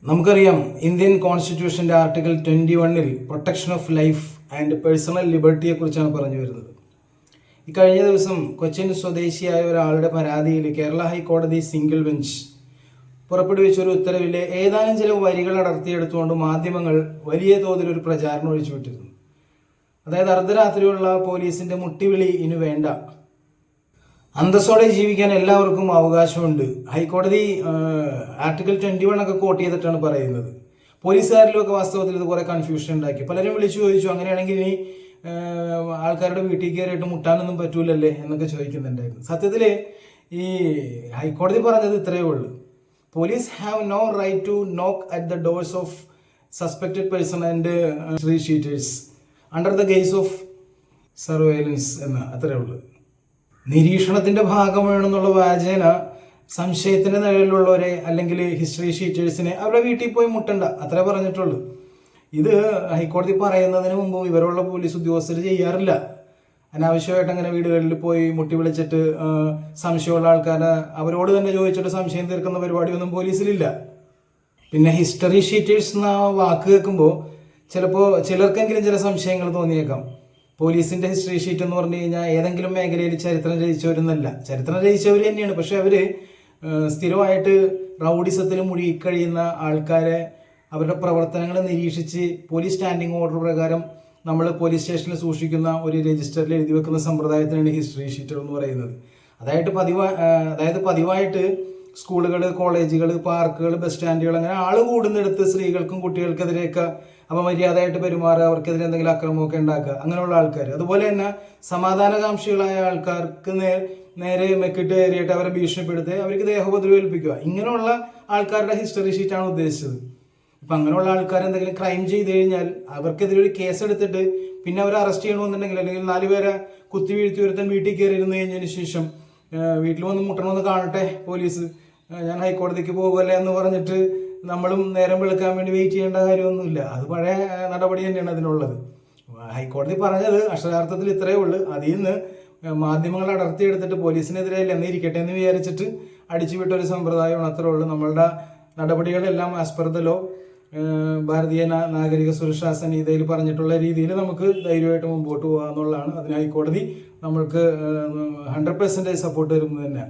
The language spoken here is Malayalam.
നമുക്കറിയാം ഇന്ത്യൻ കോൺസ്റ്റിറ്റ്യൂഷൻ്റെ article 21 protection of life and personal ലിബർട്ടിയെ കുറിച്ചാണ് പറഞ്ഞു വരുന്നത്. ഈ കഴിഞ്ഞ ദിവസം കൊച്ചിൻ സ്വദേശിയായ ഒരാളുടെ പരാതിയിൽ കേരള ഹൈക്കോടതി സിംഗിൾ ബെഞ്ച് പുറപ്പെടുവിച്ചൊരു ഉത്തരവിലെ ഏതാനും ചില വരികൾ അടർത്തിയെടുത്തുകൊണ്ട് മാധ്യമങ്ങൾ വലിയ തോതിൽ ഒരു പ്രചാരണം ഒഴിച്ചുവിട്ടിരുന്നു. അതായത് അർദ്ധരാത്രിയുള്ള പോലീസിന്റെ മുട്ടിവിളി ഇനി വേണ്ട, അന്തസ്സോടെ ജീവിക്കാൻ എല്ലാവർക്കും അവകാശമുണ്ട്. ഹൈക്കോടതി ആർട്ടിക്കിൾ 21 ഒക്കെ കോട്ട് ചെയ്തിട്ടാണ് പറയുന്നത്. പോലീസുകാരിലൊക്കെ വാസ്തവത്തിൽ ഇത് കുറെ കൺഫ്യൂഷൻ ഉണ്ടാക്കി. പലരും വിളിച്ചു ചോദിച്ചു, അങ്ങനെയാണെങ്കിൽ ഇനി ആൾക്കാരുടെ വീട്ടിൽ കയറിയിട്ട് മുട്ടാനൊന്നും പറ്റൂലല്ലേ എന്നൊക്കെ ചോദിക്കുന്നുണ്ടായിരുന്നു. സത്യത്തിൽ ഈ ഹൈക്കോടതി പറഞ്ഞത് ഇത്രയേ ഉള്ളൂ: police have no right to knock at the doors of suspected person and street sheeters under the gaze of surveillance എന്ന്. അത്രയേ ഉള്ളൂ. നിരീക്ഷണത്തിന്റെ ഭാഗമാണെന്നുള്ള വാചന സംശയത്തിന്റെ നിഴലിലുള്ളവരെ അല്ലെങ്കിൽ ഹിസ്റ്ററി ഷീറ്റേഴ്സിനെ അവരുടെ വീട്ടിൽ പോയി മുട്ടണ്ട, അത്രേ പറഞ്ഞിട്ടുള്ളൂ. ഇത് ഹൈക്കോടതി പറയുന്നതിന് മുമ്പ് ഇവരുള്ള പോലീസ് ഉദ്യോഗസ്ഥർ ചെയ്യാറില്ല. അനാവശ്യമായിട്ട് അങ്ങനെ വീടുകളിൽ പോയി മുട്ടി വിളിച്ചിട്ട് സംശയമുള്ള ആൾക്കാരെ അവരോട് തന്നെ ചോദിച്ചിട്ട് സംശയം തീർക്കുന്ന പരിപാടിയൊന്നും പോലീസിലില്ല. പിന്നെ ഹിസ്റ്ററി ഷീറ്റേഴ്സ് എന്ന വാക്ക് കേൾക്കുമ്പോൾ ചിലപ്പോൾ ചിലർക്കെങ്കിലും ചില സംശയങ്ങൾ തോന്നിയേക്കാം. പോലീസിന്റെ ഹിസ്റ്ററി ഷീറ്റ് എന്ന് പറഞ്ഞു കഴിഞ്ഞാൽ ഏതെങ്കിലും മേഖലയിൽ ചരിത്രം രചിച്ചവരെന്നല്ല, ചരിത്രം രചിച്ചവർ തന്നെയാണ്. പക്ഷെ അവര് സ്ഥിരമായിട്ട് റൗഡിസത്തിൽ മുഴുകിക്കഴിയുന്ന ആൾക്കാരെ അവരുടെ പ്രവർത്തനങ്ങൾ നിരീക്ഷിച്ച് പോലീസ് സ്റ്റാൻഡിംഗ് ഓർഡർ പ്രകാരം നമ്മൾ പോലീസ് സ്റ്റേഷനിൽ സൂക്ഷിക്കുന്ന ഒരു രജിസ്റ്ററിൽ എഴുതി വെക്കുന്ന സമ്പ്രദായത്തിനാണ് ഹിസ്റ്ററി ഷീറ്റ് എന്ന് പറയുന്നത്. അതായത് പതിവായിട്ട് സ്കൂളുകൾ, കോളേജുകൾ, പാർക്കുകൾ, ബസ് സ്റ്റാൻഡുകൾ, അങ്ങനെ ആള് കൂടുന്നിടത്ത് സ്ത്രീകൾക്കും കുട്ടികൾക്കെതിരെയൊക്കെ അപമര്യാദയായിട്ട് പെരുമാറുക, അവർക്കെതിരെ എന്തെങ്കിലും അക്രമമൊക്കെ ഉണ്ടാക്കുക, അങ്ങനെയുള്ള ആൾക്കാർ. അതുപോലെ തന്നെ സമാധാനകാംക്ഷികളായ ആൾക്കാർക്ക് നേരെ മെക്കിട്ട് കയറിയിട്ട് അവരെ ഭീഷണിപ്പെടുത്തി അവർക്ക് ദേഹോപദ്രവം ഏൽപ്പിക്കുക, ഇങ്ങനെയുള്ള ആൾക്കാരുടെ ഹിസ്റ്ററി ഷീറ്റാണ് ഉദ്ദേശിച്ചത്. ഇപ്പം അങ്ങനെയുള്ള ആൾക്കാർ എന്തെങ്കിലും ക്രൈം ചെയ്ത് കഴിഞ്ഞാൽ അവർക്കെതിരെ ഒരു കേസ് എടുത്തിട്ട് പിന്നെ അവരെ അറസ്റ്റ് ചെയ്യണമെന്നുണ്ടെങ്കിൽ, അല്ലെങ്കിൽ 4 പേരെ കുത്തി വീഴ്ത്തി ഒരുത്തൻ വീട്ടിൽ കയറി ഇരുന്ന് കഴിഞ്ഞതിന് ശേഷം വീട്ടിൽ വന്ന് മുട്ടണമെന്ന് കാണട്ടെ പോലീസ്, ഞാൻ ഹൈക്കോടതിക്ക് പോകുമല്ലേ എന്ന് പറഞ്ഞിട്ട് നമ്മളും നേരം വെളുക്കാൻ വേണ്ടി വെയിറ്റ് ചെയ്യേണ്ട കാര്യമൊന്നുമില്ല. അത് പഴയ നടപടി തന്നെയാണ് അതിനുള്ളത്. ഹൈക്കോടതി പറഞ്ഞത് അക്ഷരാർത്ഥത്തിൽ ഇത്രയേ ഉള്ളൂ. അതിൽ നിന്ന് മാധ്യമങ്ങൾ അടർത്തിയെടുത്തിട്ട് പോലീസിനെതിരെയല്ല എന്നിരിക്കട്ടെ എന്ന് വിചാരിച്ചിട്ട് അടിച്ചുവിട്ടൊരു സമ്പ്രദായമാണ്. അത്രേ ഉള്ളൂ. നമ്മളുടെ നടപടികളെല്ലാം ആസ് പെർ ദ ലോ, ഭാരതീയ നാഗരിക സുരക്ഷാ സംഹിതയിൽ പറഞ്ഞിട്ടുള്ള രീതിയിൽ നമുക്ക് ധൈര്യമായിട്ട് മുമ്പോട്ട് പോകാമെന്നുള്ളതാണ്. അതിന് ഹൈക്കോടതി നമ്മൾക്ക് 100% സപ്പോർട്ട് തരുന്നത് തന്നെ.